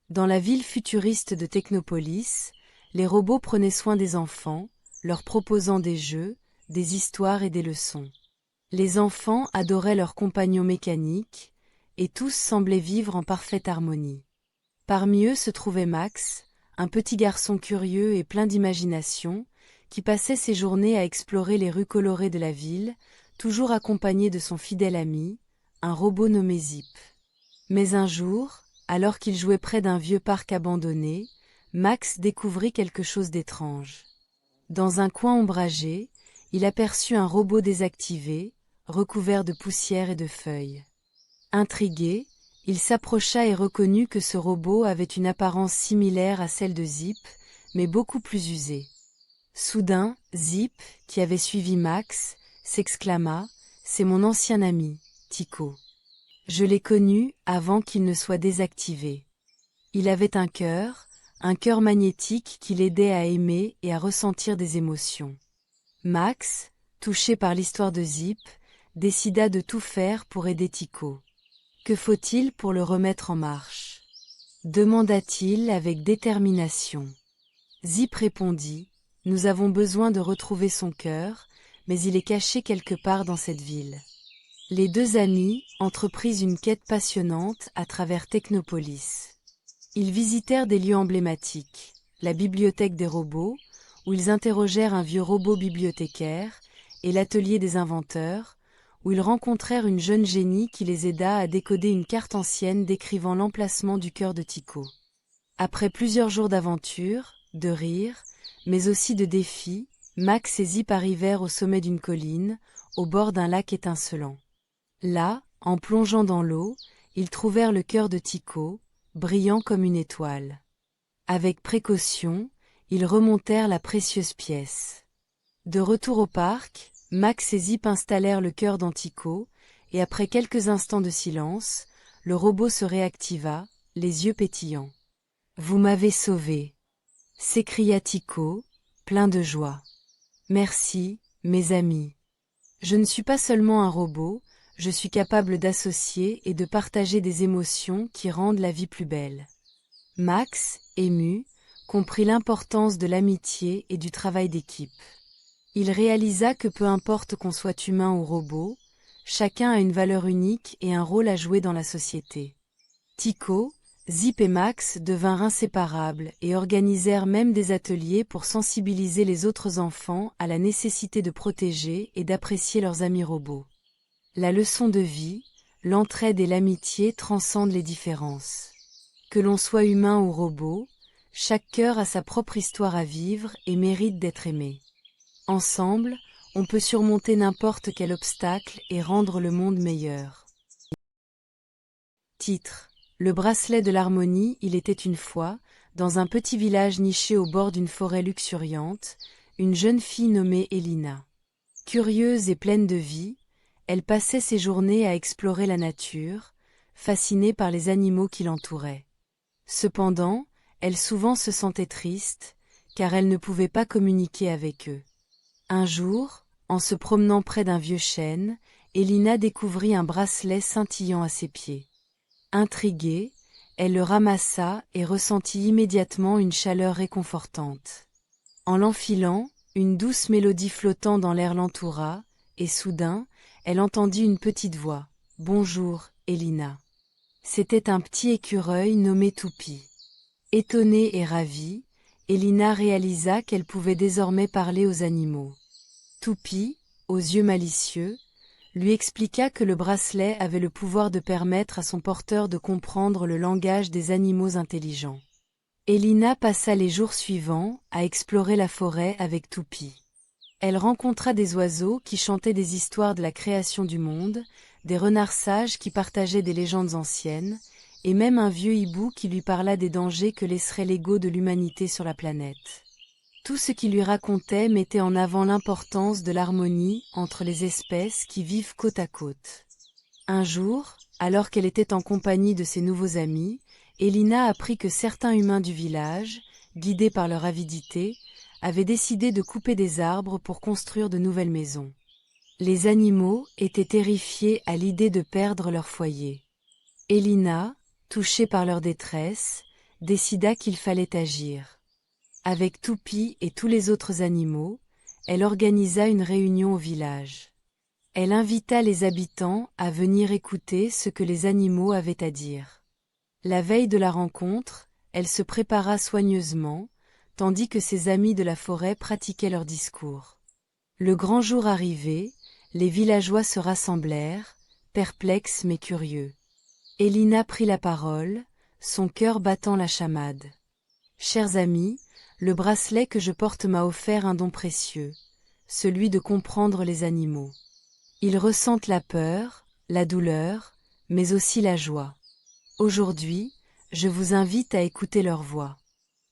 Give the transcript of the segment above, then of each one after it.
Dans la ville futuriste de Technopolis, les robots prenaient soin des enfants, leur proposant des jeux, des histoires et des leçons. Les enfants adoraient leurs compagnons mécaniques, et tous semblaient vivre en parfaite harmonie. Parmi eux se trouvait Max, un petit garçon curieux et plein d'imagination, qui passait ses journées à explorer les rues colorées de la ville, toujours accompagné de son fidèle ami, un robot nommé Zip. Mais un jour, alors qu'il jouait près d'un vieux parc abandonné, Max découvrit quelque chose d'étrange. Dans un coin ombragé, il aperçut un robot désactivé, recouvert de poussière et de feuilles. Intrigué, il s'approcha et reconnut que ce robot avait une apparence similaire à celle de Zip, mais beaucoup plus usée. Soudain, Zip, qui avait suivi Max, s'exclama « C'est mon ancien ami, Tico. Je l'ai connu avant qu'il ne soit désactivé. Il avait un cœur magnétique qui l'aidait à aimer et à ressentir des émotions. » Max, touché par l'histoire de Zip, décida de tout faire pour aider Tico. « Que faut-il pour le remettre en marche ?» demanda-t-il avec détermination. Zip répondit « Nous avons besoin de retrouver son cœur, mais il est caché quelque part dans cette ville. » Les deux amis entreprirent une quête passionnante à travers Technopolis. Ils visitèrent des lieux emblématiques, la bibliothèque des robots, où ils interrogèrent un vieux robot bibliothécaire, et l'atelier des inventeurs, où ils rencontrèrent une jeune génie qui les aida à décoder une carte ancienne décrivant l'emplacement du cœur de Tico. Après plusieurs jours d'aventure, de rires, mais aussi de défis, Max et Zip arrivèrent au sommet d'une colline, au bord d'un lac étincelant. Là, en plongeant dans l'eau, ils trouvèrent le cœur de Tico, brillant comme une étoile. Avec précaution, ils remontèrent la précieuse pièce. De retour au parc, Max et Zip installèrent le cœur dans Tico, et après quelques instants de silence, le robot se réactiva, les yeux pétillants. « Vous m'avez sauvé !» s'écria Tico, plein de joie. « Merci, mes amis. Je ne suis pas seulement un robot, je suis capable d'associer et de partager des émotions qui rendent la vie plus belle. » Max, ému, comprit l'importance de l'amitié et du travail d'équipe. Il réalisa que peu importe qu'on soit humain ou robot, chacun a une valeur unique et un rôle à jouer dans la société. Tico, Zip et Max devinrent inséparables et organisèrent même des ateliers pour sensibiliser les autres enfants à la nécessité de protéger et d'apprécier leurs amis robots. La leçon de vie, l'entraide et l'amitié transcendent les différences. Que l'on soit humain ou robot, chaque cœur a sa propre histoire à vivre et mérite d'être aimé. Ensemble, on peut surmonter n'importe quel obstacle et rendre le monde meilleur. Titre: Le bracelet de l'harmonie. Il était une fois, dans un petit village niché au bord d'une forêt luxuriante, une jeune fille nommée Elina. Curieuse et pleine de vie, elle passait ses journées à explorer la nature, fascinée par les animaux qui l'entouraient. Cependant, elle souvent se sentait triste, car elle ne pouvait pas communiquer avec eux. Un jour, en se promenant près d'un vieux chêne, Elina découvrit un bracelet scintillant à ses pieds. Intriguée, elle le ramassa et ressentit immédiatement une chaleur réconfortante. En l'enfilant, une douce mélodie flottant dans l'air l'entoura, et soudain, elle entendit une petite voix. « Bonjour, Elina. » C'était un petit écureuil nommé Toupie. Étonnée et ravie, Elina réalisa qu'elle pouvait désormais parler aux animaux. Toupie, aux yeux malicieux, lui expliqua que le bracelet avait le pouvoir de permettre à son porteur de comprendre le langage des animaux intelligents. Elina passa les jours suivants à explorer la forêt avec Toupie. Elle rencontra des oiseaux qui chantaient des histoires de la création du monde, des renards sages qui partageaient des légendes anciennes, et même un vieux hibou qui lui parla des dangers que laisserait l'ego de l'humanité sur la planète. Tout ce qu'il lui racontait mettait en avant l'importance de l'harmonie entre les espèces qui vivent côte à côte. Un jour, alors qu'elle était en compagnie de ses nouveaux amis, Elina apprit que certains humains du village, guidés par leur avidité, avaient décidé de couper des arbres pour construire de nouvelles maisons. Les animaux étaient terrifiés à l'idée de perdre leur foyer. Elina, touchée par leur détresse, décida qu'il fallait agir. Avec Toupie et tous les autres animaux, elle organisa une réunion au village. Elle invita les habitants à venir écouter ce que les animaux avaient à dire. La veille de la rencontre, elle se prépara soigneusement, tandis que ses amis de la forêt pratiquaient leur discours. Le grand jour arrivé, les villageois se rassemblèrent, perplexes mais curieux. Elina prit la parole, son cœur battant la chamade. « Chers amis, le bracelet que je porte m'a offert un don précieux, celui de comprendre les animaux. Ils ressentent la peur, la douleur, mais aussi la joie. Aujourd'hui, je vous invite à écouter leur voix. »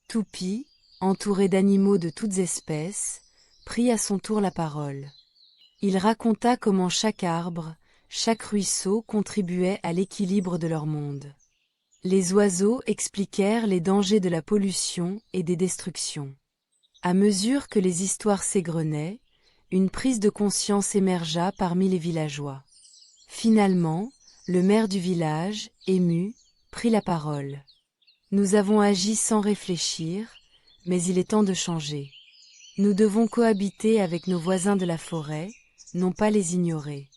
Toupie, entouré d'animaux de toutes espèces, prit à son tour la parole. Il raconta comment chaque arbre, chaque ruisseau contribuait à l'équilibre de leur monde. Les oiseaux expliquèrent les dangers de la pollution et des destructions. À mesure que les histoires s'égrenaient, une prise de conscience émergea parmi les villageois. Finalement, le maire du village, ému, prit la parole. « Nous avons agi sans réfléchir, mais il est temps de changer. Nous devons cohabiter avec nos voisins de la forêt, non pas les ignorer. »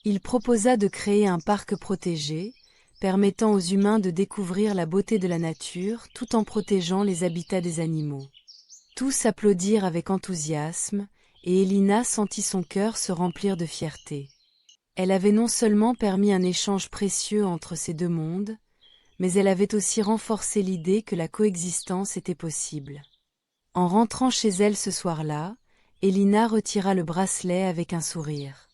Il proposa de créer un parc protégé, permettant aux humains de découvrir la beauté de la nature tout en protégeant les habitats des animaux. Tous applaudirent avec enthousiasme, et Elina sentit son cœur se remplir de fierté. Elle avait non seulement permis un échange précieux entre ces deux mondes, mais elle avait aussi renforcé l'idée que la coexistence était possible. En rentrant chez elle ce soir-là, Elina retira le bracelet avec un sourire.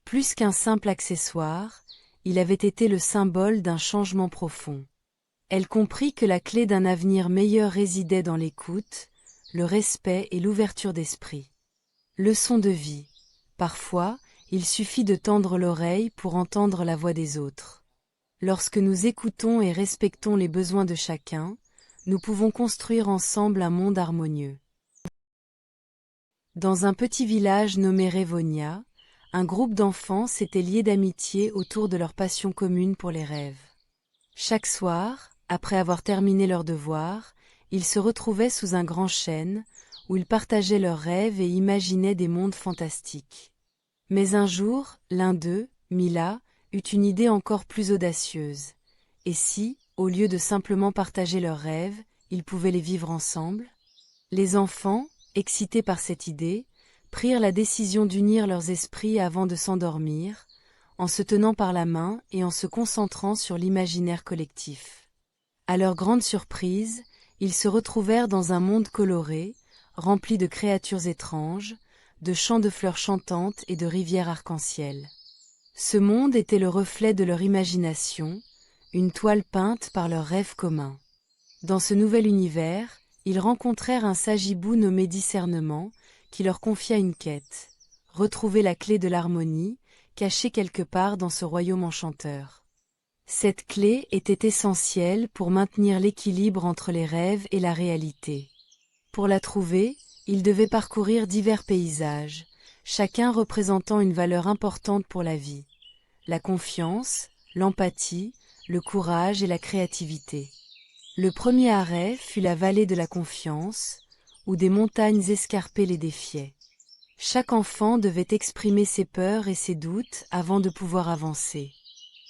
Plus qu'un simple accessoire, il avait été le symbole d'un changement profond. Elle comprit que la clé d'un avenir meilleur résidait dans l'écoute, le respect et l'ouverture d'esprit. Leçon de vie. Parfois, il suffit de tendre l'oreille pour entendre la voix des autres. Lorsque nous écoutons et respectons les besoins de chacun, nous pouvons construire ensemble un monde harmonieux. Dans un petit village nommé Révonia, un groupe d'enfants s'était lié d'amitié autour de leur passion commune pour les rêves. Chaque soir, après avoir terminé leurs devoirs, ils se retrouvaient sous un grand chêne, où ils partageaient leurs rêves et imaginaient des mondes fantastiques. Mais un jour, l'un d'eux, Mila, eut une idée encore plus audacieuse. Et si, au lieu de simplement partager leurs rêves, ils pouvaient les vivre ensemble? Les enfants, excités par cette idée, prirent la décision d'unir leurs esprits avant de s'endormir, en se tenant par la main et en se concentrant sur l'imaginaire collectif. À leur grande surprise, ils se retrouvèrent dans un monde coloré, rempli de créatures étranges, de champs de fleurs chantantes et de rivières arc-en-ciel. Ce monde était le reflet de leur imagination, une toile peinte par leurs rêves communs. Dans ce nouvel univers, ils rencontrèrent un sagibou nommé Discernement, qui leur confia une quête, retrouver la clé de l'harmonie, cachée quelque part dans ce royaume enchanteur. Cette clé était essentielle pour maintenir l'équilibre entre les rêves et la réalité. Pour la trouver, ils devaient parcourir divers paysages, chacun représentant une valeur importante pour la vie. La confiance, l'empathie, le courage et la créativité. Le premier arrêt fut la vallée de la confiance, où des montagnes escarpées les défiaient. Chaque enfant devait exprimer ses peurs et ses doutes avant de pouvoir avancer.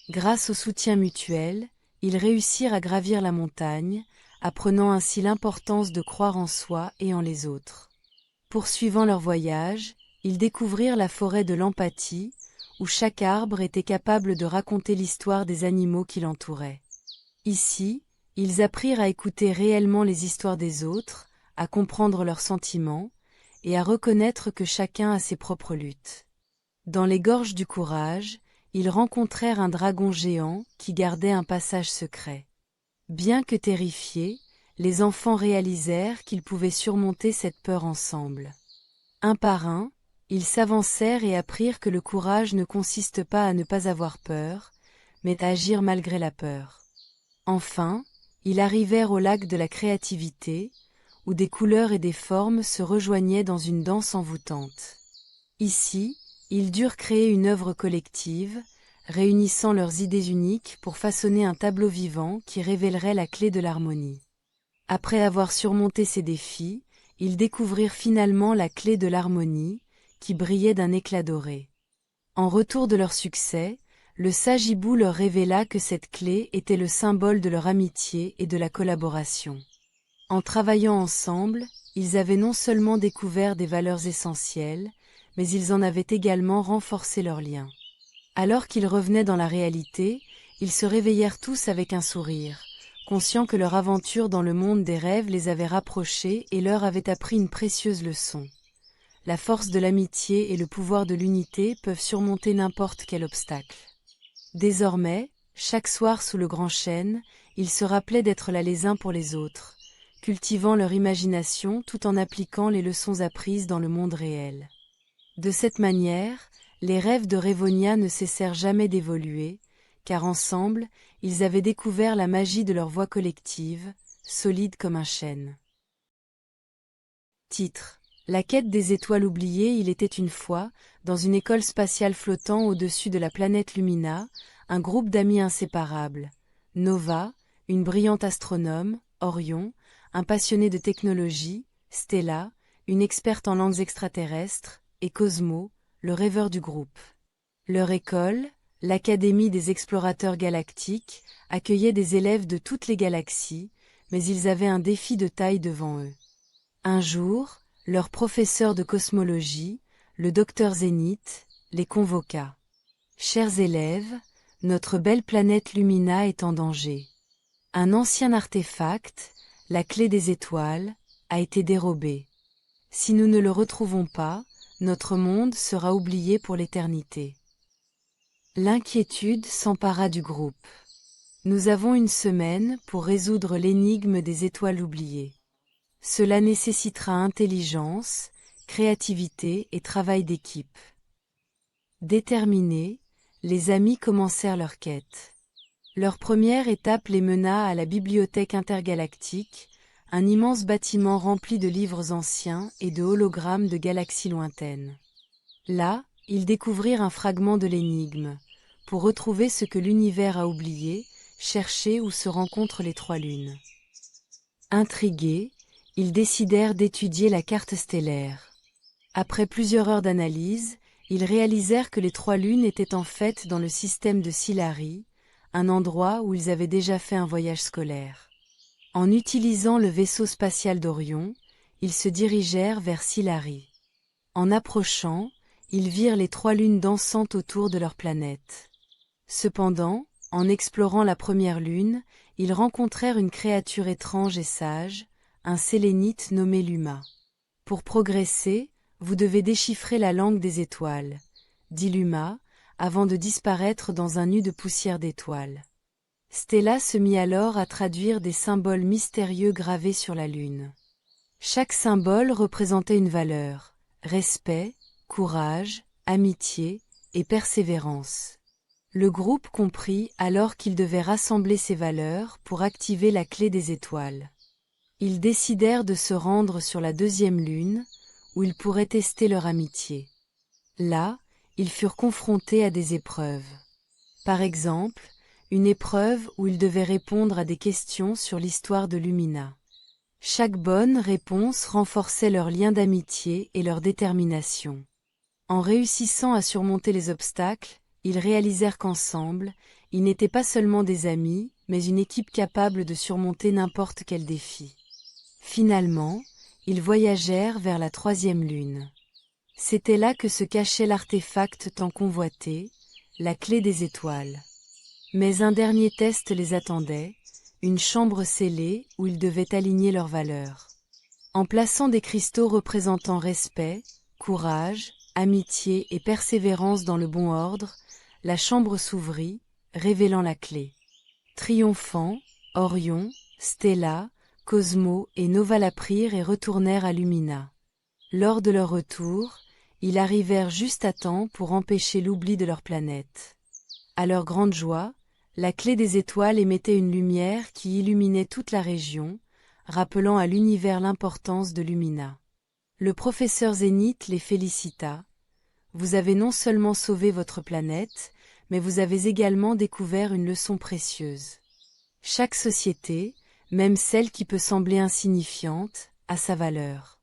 Grâce au soutien mutuel, ils réussirent à gravir la montagne, apprenant ainsi l'importance de croire en soi et en les autres. Poursuivant leur voyage, ils découvrirent la forêt de l'empathie, où chaque arbre était capable de raconter l'histoire des animaux qui l'entouraient. Ici, ils apprirent à écouter réellement les histoires des autres, à comprendre leurs sentiments, et à reconnaître que chacun a ses propres luttes. Dans les gorges du courage, ils rencontrèrent un dragon géant qui gardait un passage secret. Bien que terrifiés, les enfants réalisèrent qu'ils pouvaient surmonter cette peur ensemble. Un par un, ils s'avancèrent et apprirent que le courage ne consiste pas à ne pas avoir peur, mais à agir malgré la peur. Enfin, ils arrivèrent au lac de la créativité, où des couleurs et des formes se rejoignaient dans une danse envoûtante. Ici, ils durent créer une œuvre collective, réunissant leurs idées uniques pour façonner un tableau vivant qui révélerait la clé de l'harmonie. Après avoir surmonté ces défis, ils découvrirent finalement la clé de l'harmonie, qui brillait d'un éclat doré. En retour de leur succès, le sage hibou leur révéla que cette clé était le symbole de leur amitié et de la collaboration. En travaillant ensemble, ils avaient non seulement découvert des valeurs essentielles, mais ils en avaient également renforcé leurs liens. Alors qu'ils revenaient dans la réalité, ils se réveillèrent tous avec un sourire, conscients que leur aventure dans le monde des rêves les avait rapprochés et leur avait appris une précieuse leçon. La force de l'amitié et le pouvoir de l'unité peuvent surmonter n'importe quel obstacle. Désormais, chaque soir sous le grand chêne, ils se rappelaient d'être là les uns pour les autres, cultivant leur imagination tout en appliquant les leçons apprises dans le monde réel. De cette manière, les rêves de Rayvonia ne cessèrent jamais d'évoluer, car ensemble, ils avaient découvert la magie de leur voix collective, solide comme un chêne. Titre: La quête des étoiles oubliées. Il était une fois, dans une école spatiale flottant au-dessus de la planète Lumina, un groupe d'amis inséparables. Nova, une brillante astronome, Orion, un passionné de technologie, Stella, une experte en langues extraterrestres, et Cosmo, le rêveur du groupe. Leur école, l'Académie des explorateurs galactiques, accueillait des élèves de toutes les galaxies, mais ils avaient un défi de taille devant eux. Un jour, leur professeur de cosmologie, le docteur Zénith, les convoqua. « Chers élèves, notre belle planète Lumina est en danger. Un ancien artefact, la clé des étoiles, a été dérobé. Si nous ne le retrouvons pas, notre monde sera oublié pour l'éternité. » L'inquiétude s'empara du groupe. « Nous avons une semaine pour résoudre l'énigme des étoiles oubliées. Cela nécessitera intelligence, créativité et travail d'équipe. » Déterminés, les amis commencèrent leur quête. Leur première étape les mena à la Bibliothèque intergalactique, un immense bâtiment rempli de livres anciens et de hologrammes de galaxies lointaines. Là, ils découvrirent un fragment de l'énigme, pour retrouver ce que l'univers a oublié, chercher où se rencontrent les trois lunes. Intrigués, ils décidèrent d'étudier la carte stellaire. Après plusieurs heures d'analyse, ils réalisèrent que les trois lunes étaient en fait dans le système de Silari, un endroit où ils avaient déjà fait un voyage scolaire. En utilisant le vaisseau spatial d'Orion, ils se dirigèrent vers Silari. En approchant, ils virent les trois lunes dansantes autour de leur planète. Cependant, en explorant la première lune, ils rencontrèrent une créature étrange et sage, un sélénite nommé Luma. « Pour progresser, vous devez déchiffrer la langue des étoiles, » dit Luma, avant de disparaître dans un nu de poussière d'étoiles. Stella se mit alors à traduire des symboles mystérieux gravés sur la lune. Chaque symbole représentait une valeur: respect, courage, amitié et persévérance. Le groupe comprit alors qu'ils devaient rassembler ces valeurs pour activer la clé des étoiles. Ils décidèrent de se rendre sur la deuxième lune, où ils pourraient tester leur amitié. Là, ils furent confrontés à des épreuves. Par exemple, une épreuve où ils devaient répondre à des questions sur l'histoire de Lumina. Chaque bonne réponse renforçait leur lien d'amitié et leur détermination. En réussissant à surmonter les obstacles, ils réalisèrent qu'ensemble, ils n'étaient pas seulement des amis, mais une équipe capable de surmonter n'importe quel défi. Finalement, ils voyagèrent vers la troisième lune. C'était là que se cachait l'artefact tant convoité, la clé des étoiles. Mais un dernier test les attendait, une chambre scellée où ils devaient aligner leurs valeurs. En plaçant des cristaux représentant respect, courage, amitié et persévérance dans le bon ordre, la chambre s'ouvrit, révélant la clé. Triomphants, Orion, Stella, Cosmo et Nova la prirent et retournèrent à Lumina. Lors de leur retour, ils arrivèrent juste à temps pour empêcher l'oubli de leur planète. À leur grande joie, la clé des étoiles émettait une lumière qui illuminait toute la région, rappelant à l'univers l'importance de Lumina. Le professeur Zénith les félicita. « Vous avez non seulement sauvé votre planète, mais vous avez également découvert une leçon précieuse. Chaque société, même celle qui peut sembler insignifiante, a sa valeur.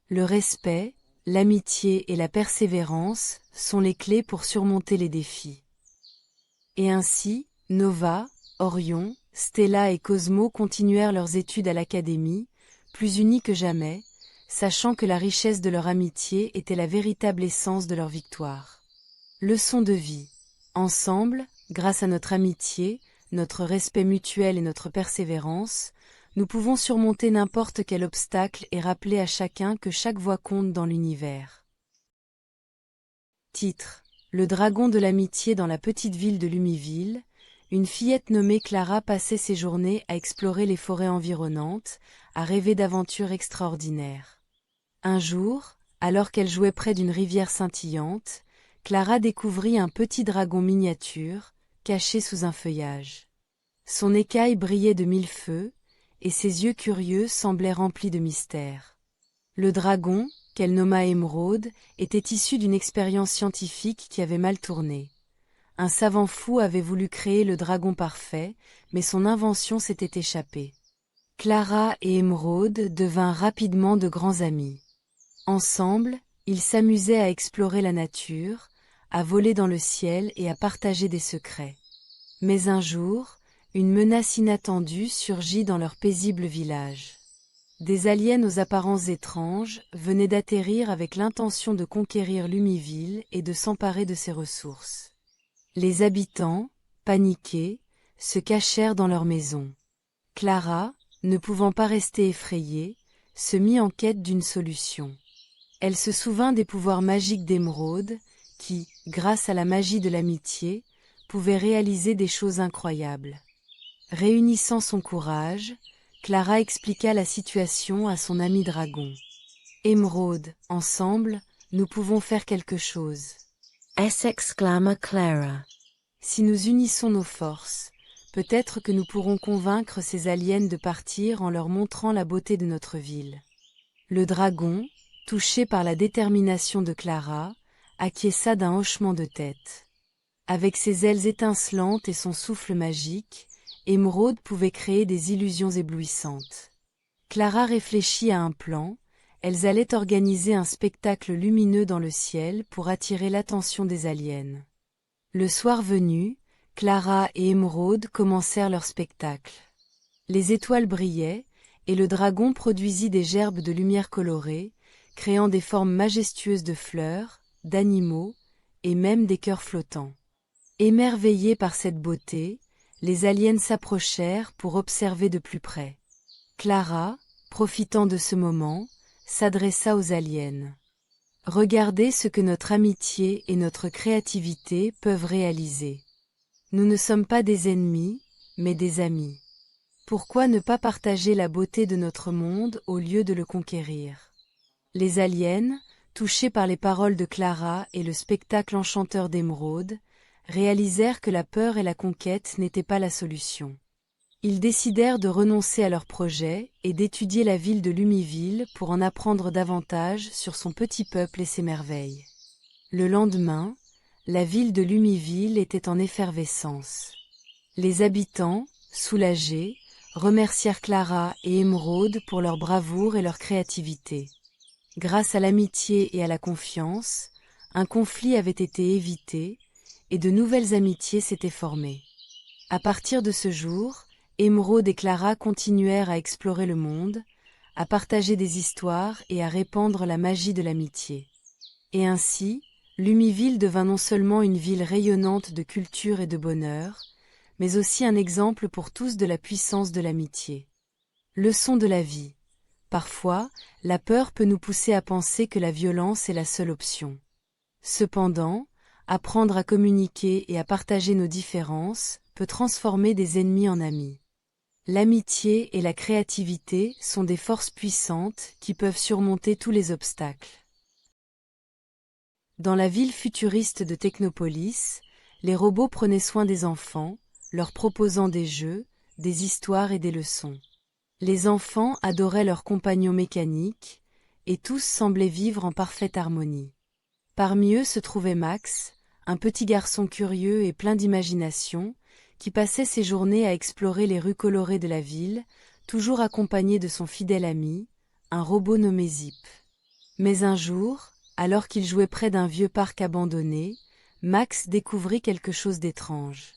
Le respect, l'amitié et la persévérance sont les clés pour surmonter les défis. Et ainsi, Nova, Orion, Stella et Cosmo continuèrent leurs études à l'académie, plus unis que jamais, sachant que la richesse de leur amitié était la véritable essence de leur victoire. Leçon de vie. Ensemble, grâce à notre amitié, notre respect mutuel et notre persévérance, nous pouvons surmonter n'importe quel obstacle et rappeler à chacun que chaque voix compte dans l'univers. Titre: Le dragon de l'amitié. Dans la petite ville de Lumiville, une fillette nommée Clara passait ses journées à explorer les forêts environnantes, à rêver d'aventures extraordinaires. Un jour, alors qu'elle jouait près d'une rivière scintillante, Clara découvrit un petit dragon miniature, caché sous un feuillage. Son écaille brillait de mille feux, et ses yeux curieux semblaient remplis de mystère. Le dragon, qu'elle nomma Émeraude, était issu d'une expérience scientifique qui avait mal tourné. Un savant fou avait voulu créer le dragon parfait, mais son invention s'était échappée. Clara et Émeraude devinrent rapidement de grands amis. Ensemble, ils s'amusaient à explorer la nature, à voler dans le ciel et à partager des secrets. Mais un jour, une menace inattendue surgit dans leur paisible village. Des aliens aux apparences étranges venaient d'atterrir avec l'intention de conquérir Lumiville et de s'emparer de ses ressources. Les habitants, paniqués, se cachèrent dans leur maison. Clara, ne pouvant pas rester effrayée, se mit en quête d'une solution. Elle se souvint des pouvoirs magiques d'Émeraude, qui, grâce à la magie de l'amitié, pouvaient réaliser des choses incroyables. Réunissant son courage, Clara expliqua la situation à son ami dragon. « Émeraude, ensemble, nous pouvons faire quelque chose. » s'exclama Clara. Si nous unissons nos forces, peut-être que nous pourrons convaincre ces aliens de partir en leur montrant la beauté de notre ville. Le dragon, touché par la détermination de Clara, acquiesça d'un hochement de tête. Avec ses ailes étincelantes et son souffle magique, Émeraude pouvait créer des illusions éblouissantes. Clara réfléchit à un plan. Elles allaient organiser un spectacle lumineux dans le ciel pour attirer l'attention des aliens. Le soir venu, Clara et Émeraude commencèrent leur spectacle. Les étoiles brillaient, et le dragon produisit des gerbes de lumière colorée, créant des formes majestueuses de fleurs, d'animaux, et même des cœurs flottants. Émerveillés par cette beauté, les aliens s'approchèrent pour observer de plus près. Clara, profitant de ce moment, s'adressa aux aliens. « Regardez ce que notre amitié et notre créativité peuvent réaliser. Nous ne sommes pas des ennemis, mais des amis. Pourquoi ne pas partager la beauté de notre monde au lieu de le conquérir ?» Les aliens, touchés par les paroles de Clara et le spectacle enchanteur d'Émeraude, réalisèrent que la peur et la conquête n'étaient pas la solution. Ils décidèrent de renoncer à leur projet et d'étudier la ville de Lumiville pour en apprendre davantage sur son petit peuple et ses merveilles. Le lendemain, la ville de Lumiville était en effervescence. Les habitants, soulagés, remercièrent Clara et Émeraude pour leur bravoure et leur créativité. Grâce à l'amitié et à la confiance, un conflit avait été évité et de nouvelles amitiés s'étaient formées. À partir de ce jour, Émeraude et Clara continuèrent à explorer le monde, à partager des histoires et à répandre la magie de l'amitié. Et ainsi, Lumiville devint non seulement une ville rayonnante de culture et de bonheur, mais aussi un exemple pour tous de la puissance de l'amitié. Leçon de la vie. Parfois, la peur peut nous pousser à penser que la violence est la seule option. Cependant, apprendre à communiquer et à partager nos différences peut transformer des ennemis en amis. L'amitié et la créativité sont des forces puissantes qui peuvent surmonter tous les obstacles. Dans la ville futuriste de Technopolis, les robots prenaient soin des enfants, leur proposant des jeux, des histoires et des leçons. Les enfants adoraient leurs compagnons mécaniques, et tous semblaient vivre en parfaite harmonie. Parmi eux se trouvait Max, un petit garçon curieux et plein d'imagination, qui passait ses journées à explorer les rues colorées de la ville, toujours accompagné de son fidèle ami, un robot nommé Zip. Mais un jour, alors qu'il jouait près d'un vieux parc abandonné, Max découvrit quelque chose d'étrange.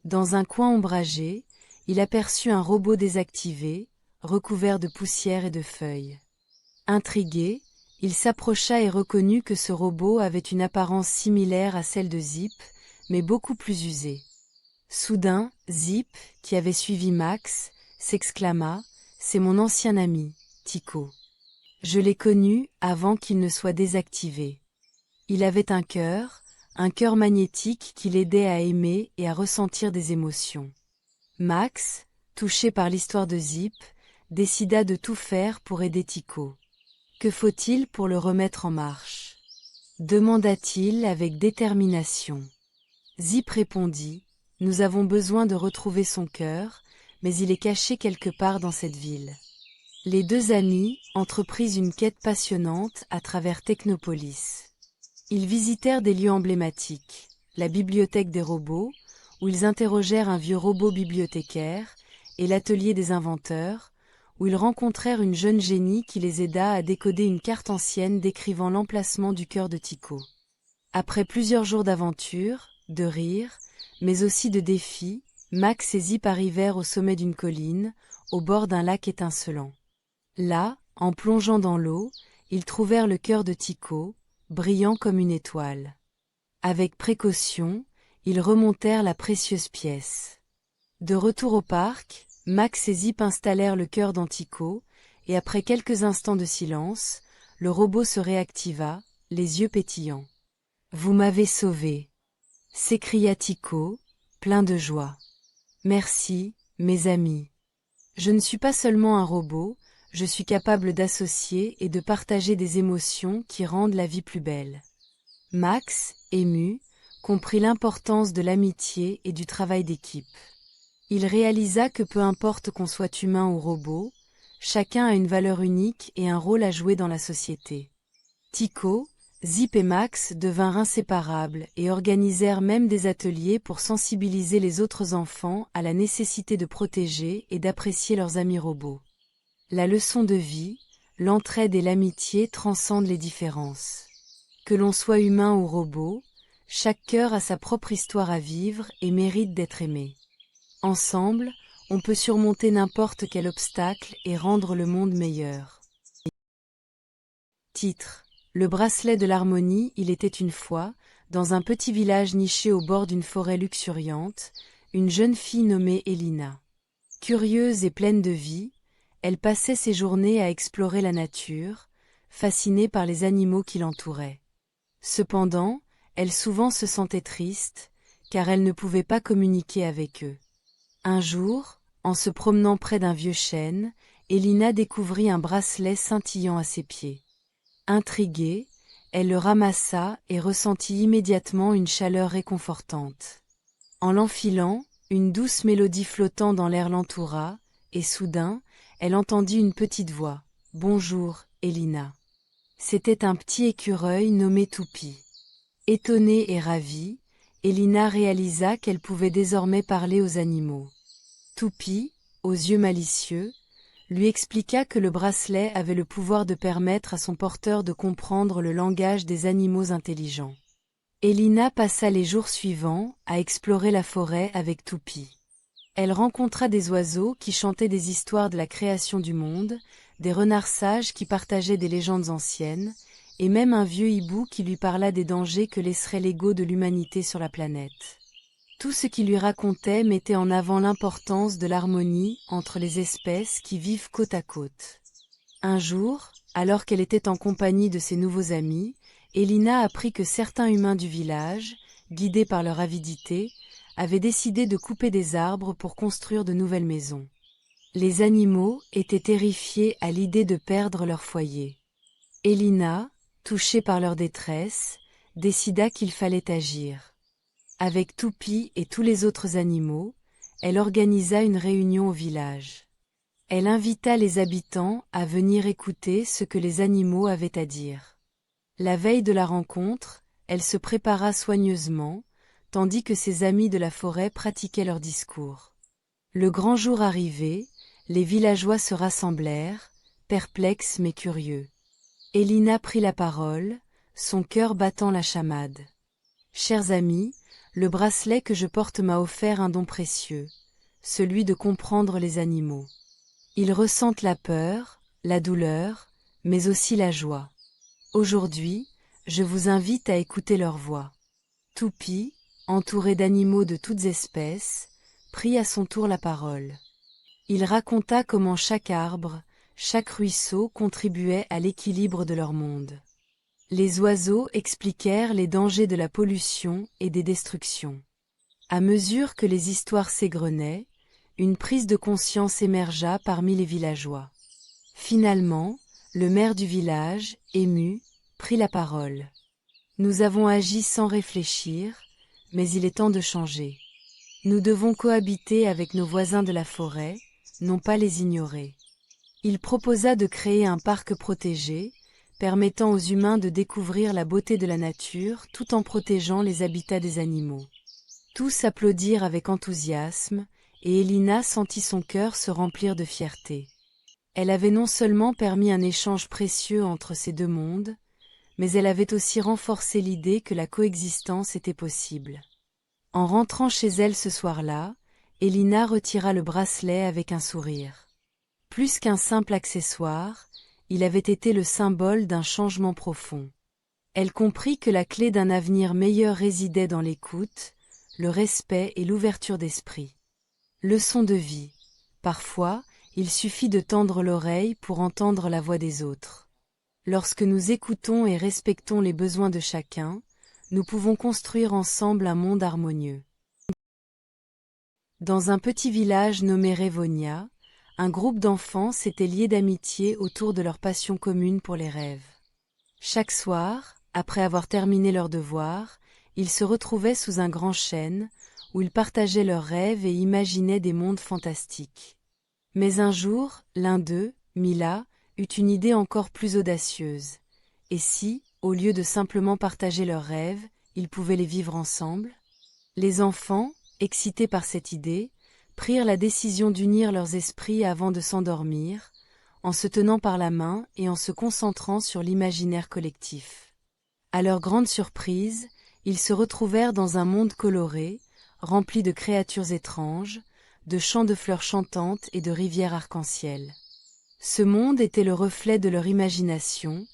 Dans un coin ombragé, il aperçut un robot désactivé, recouvert de poussière et de feuilles. Intrigué, il s'approcha et reconnut que ce robot avait une apparence similaire à celle de Zip, mais beaucoup plus usée. Soudain, Zip, qui avait suivi Max, s'exclama « C'est mon ancien ami, Tycho. Je l'ai connu avant qu'il ne soit désactivé. Il avait un cœur magnétique qui l'aidait à aimer et à ressentir des émotions. » Max, touché par l'histoire de Zip, décida de tout faire pour aider Tycho. Que faut-il pour le remettre en marche? Demanda-t-il avec détermination. Zip répondit, « Nous avons besoin de retrouver son cœur, mais il est caché quelque part dans cette ville. » Les deux amis entreprirent une quête passionnante à travers Technopolis. Ils visitèrent des lieux emblématiques, la bibliothèque des robots, où ils interrogèrent un vieux robot bibliothécaire, et l'atelier des inventeurs, où ils rencontrèrent une jeune génie qui les aida à décoder une carte ancienne décrivant l'emplacement du cœur de Tycho. Après plusieurs jours d'aventure, de rires, mais aussi de défis, Max et Zip arrivèrent au sommet d'une colline, au bord d'un lac étincelant. Là, en plongeant dans l'eau, ils trouvèrent le cœur de Tycho, brillant comme une étoile. Avec précaution, ils remontèrent la précieuse pièce. De retour au parc, Max et Zip installèrent le cœur dans Tycho, et après quelques instants de silence, le robot se réactiva, les yeux pétillants. « Vous m'avez sauvé !» s'écria Tycho, plein de joie. « Merci, mes amis. Je ne suis pas seulement un robot, je suis capable d'associer et de partager des émotions qui rendent la vie plus belle. » Max, ému, comprit l'importance de l'amitié et du travail d'équipe. Il réalisa que peu importe qu'on soit humain ou robot, chacun a une valeur unique et un rôle à jouer dans la société. Tycho, Zip et Max devinrent inséparables et organisèrent même des ateliers pour sensibiliser les autres enfants à la nécessité de protéger et d'apprécier leurs amis robots. La leçon de vie, l'entraide et l'amitié transcendent les différences. Que l'on soit humain ou robot, chaque cœur a sa propre histoire à vivre et mérite d'être aimé. Ensemble, on peut surmonter n'importe quel obstacle et rendre le monde meilleur. Titre: Le bracelet de l'harmonie. Il était une fois, dans un petit village niché au bord d'une forêt luxuriante, une jeune fille nommée Elina. Curieuse et pleine de vie, elle passait ses journées à explorer la nature, fascinée par les animaux qui l'entouraient. Cependant, elle souvent se sentait triste, car elle ne pouvait pas communiquer avec eux. Un jour, en se promenant près d'un vieux chêne, Elina découvrit un bracelet scintillant à ses pieds. Intriguée, elle le ramassa et ressentit immédiatement une chaleur réconfortante. En l'enfilant, une douce mélodie flottant dans l'air l'entoura, et soudain, elle entendit une petite voix. « Bonjour, Elina. » C'était un petit écureuil nommé Toupie. Étonnée et ravie, Elina réalisa qu'elle pouvait désormais parler aux animaux. Toupie, aux yeux malicieux, lui expliqua que le bracelet avait le pouvoir de permettre à son porteur de comprendre le langage des animaux intelligents. Elina passa les jours suivants à explorer la forêt avec Toupie. Elle rencontra des oiseaux qui chantaient des histoires de la création du monde, des renards sages qui partageaient des légendes anciennes, et même un vieux hibou qui lui parla des dangers que laisserait l'ego de l'humanité sur la planète. Tout ce qu'il lui racontait mettait en avant l'importance de l'harmonie entre les espèces qui vivent côte à côte. Un jour, alors qu'elle était en compagnie de ses nouveaux amis, Elina apprit que certains humains du village, guidés par leur avidité, avaient décidé de couper des arbres pour construire de nouvelles maisons. Les animaux étaient terrifiés à l'idée de perdre leur foyer. Elina, touchée par leur détresse, décida qu'il fallait agir. Avec Toupie et tous les autres animaux, elle organisa une réunion au village. Elle invita les habitants à venir écouter ce que les animaux avaient à dire. La veille de la rencontre, elle se prépara soigneusement, tandis que ses amis de la forêt pratiquaient leur discours. Le grand jour arrivé, Les villageois se rassemblèrent, perplexes mais curieux. Elina prit la parole, son cœur battant la chamade. « Chers amis, le bracelet que je porte m'a offert un don précieux, celui de comprendre les animaux. Ils ressentent la peur, la douleur, mais aussi la joie. Aujourd'hui, je vous invite à écouter leur voix. » Toupie, entouré d'animaux de toutes espèces, prit à son tour la parole. Il raconta comment chaque arbre, chaque ruisseau contribuait à l'équilibre de leur monde. Les oiseaux expliquèrent les dangers de la pollution et des destructions. À mesure que les histoires s'égrenaient, une prise de conscience émergea parmi les villageois. Finalement, le maire du village, ému, prit la parole. « Nous avons agi sans réfléchir, mais il est temps de changer. Nous devons cohabiter avec nos voisins de la forêt, non pas les ignorer. » Il proposa de créer un parc protégé, permettant aux humains de découvrir la beauté de la nature tout en protégeant les habitats des animaux. Tous applaudirent avec enthousiasme, et Elina sentit son cœur se remplir de fierté. Elle avait non seulement permis un échange précieux entre ces deux mondes, mais elle avait aussi renforcé l'idée que la coexistence était possible. En rentrant chez elle ce soir-là, Elina retira le bracelet avec un sourire. Plus qu'un simple accessoire, il avait été le symbole d'un changement profond. Elle comprit que la clé d'un avenir meilleur résidait dans l'écoute, le respect et l'ouverture d'esprit. Leçon de vie. Parfois, il suffit de tendre l'oreille pour entendre la voix des autres. Lorsque nous écoutons et respectons les besoins de chacun, nous pouvons construire ensemble un monde harmonieux. Dans un petit village nommé Révonia, un groupe d'enfants s'était lié d'amitié autour de leur passion commune pour les rêves. Chaque soir, après avoir terminé leurs devoirs, ils se retrouvaient sous un grand chêne, où ils partageaient leurs rêves et imaginaient des mondes fantastiques. Mais un jour, l'un d'eux, Mila, eut une idée encore plus audacieuse. Et si, au lieu de simplement partager leurs rêves, ils pouvaient les vivre ensemble? Les enfants, excités par cette idée, prirent la décision d'unir leurs esprits avant de s'endormir, en se tenant par la main et en se concentrant sur l'imaginaire collectif. À leur grande surprise, ils se retrouvèrent dans un monde coloré, rempli de créatures étranges, de champs de fleurs chantantes et de rivières arc-en-ciel. Ce monde était le reflet de leur imagination,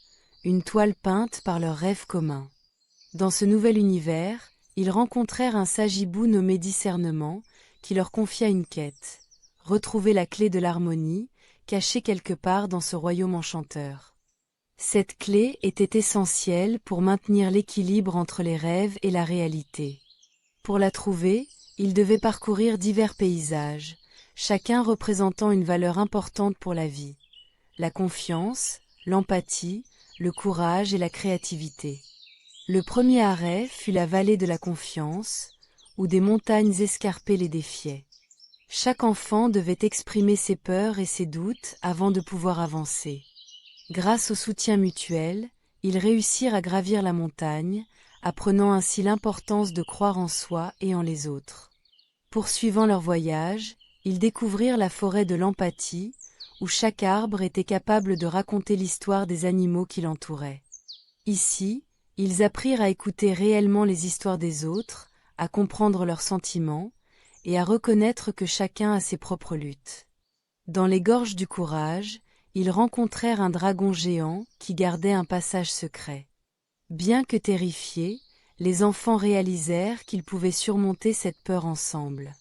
une toile peinte par leurs rêves communs. Dans ce nouvel univers, ils rencontrèrent un sagibou nommé Discernement, qui leur confia une quête, retrouver la clé de l'harmonie, cachée quelque part dans ce royaume enchanteur. Cette clé était essentielle pour maintenir l'équilibre entre les rêves et la réalité. Pour la trouver, ils devaient parcourir divers paysages, chacun représentant une valeur importante pour la vie. La confiance, l'empathie, le courage et la créativité. Le premier arrêt fut la vallée de la confiance, où des montagnes escarpées les défiaient. Chaque enfant devait exprimer ses peurs et ses doutes avant de pouvoir avancer. Grâce au soutien mutuel, ils réussirent à gravir la montagne, apprenant ainsi l'importance de croire en soi et en les autres. Poursuivant leur voyage, ils découvrirent la forêt de l'empathie, où chaque arbre était capable de raconter l'histoire des animaux qui l'entouraient. Ici, ils apprirent à écouter réellement les histoires des autres, à comprendre leurs sentiments, et à reconnaître que chacun a ses propres luttes. Dans les gorges du courage, ils rencontrèrent un dragon géant qui gardait un passage secret. Bien que terrifiés, les enfants réalisèrent qu'ils pouvaient surmonter cette peur ensemble.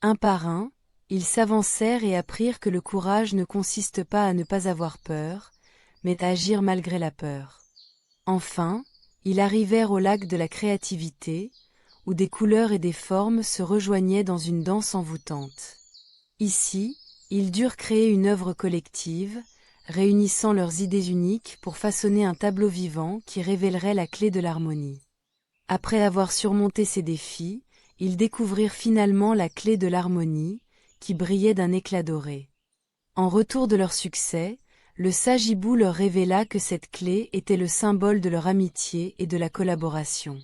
Un par un, ils s'avancèrent et apprirent que le courage ne consiste pas à ne pas avoir peur, mais à agir malgré la peur. Enfin, ils arrivèrent au lac de la créativité, où des couleurs et des formes se rejoignaient dans une danse envoûtante. Ici, ils durent créer une œuvre collective, réunissant leurs idées uniques pour façonner un tableau vivant qui révélerait la clé de l'harmonie. Après avoir surmonté ces défis, ils découvrirent finalement la clé de l'harmonie, qui brillait d'un éclat doré. En retour de leur succès, le sage hibou leur révéla que cette clé était le symbole de leur amitié et de la collaboration.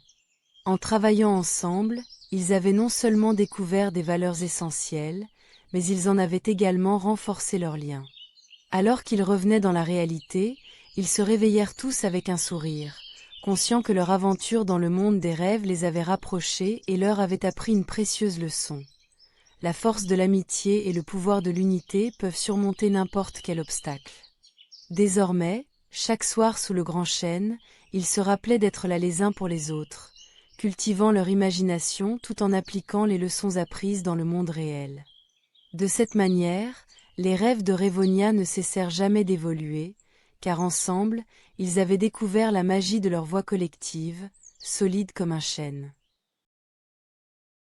En travaillant ensemble, ils avaient non seulement découvert des valeurs essentielles, mais ils en avaient également renforcé leurs liens. Alors qu'ils revenaient dans la réalité, ils se réveillèrent tous avec un sourire, conscients que leur aventure dans le monde des rêves les avait rapprochés et leur avait appris une précieuse leçon. La force de l'amitié et le pouvoir de l'unité peuvent surmonter n'importe quel obstacle. Désormais, chaque soir sous le grand chêne, ils se rappelaient d'être là les uns pour les autres, cultivant leur imagination tout en appliquant les leçons apprises dans le monde réel. De cette manière, les rêves de Rayvonia ne cessèrent jamais d'évoluer, car ensemble, ils avaient découvert la magie de leur voix collective, solide comme un chêne.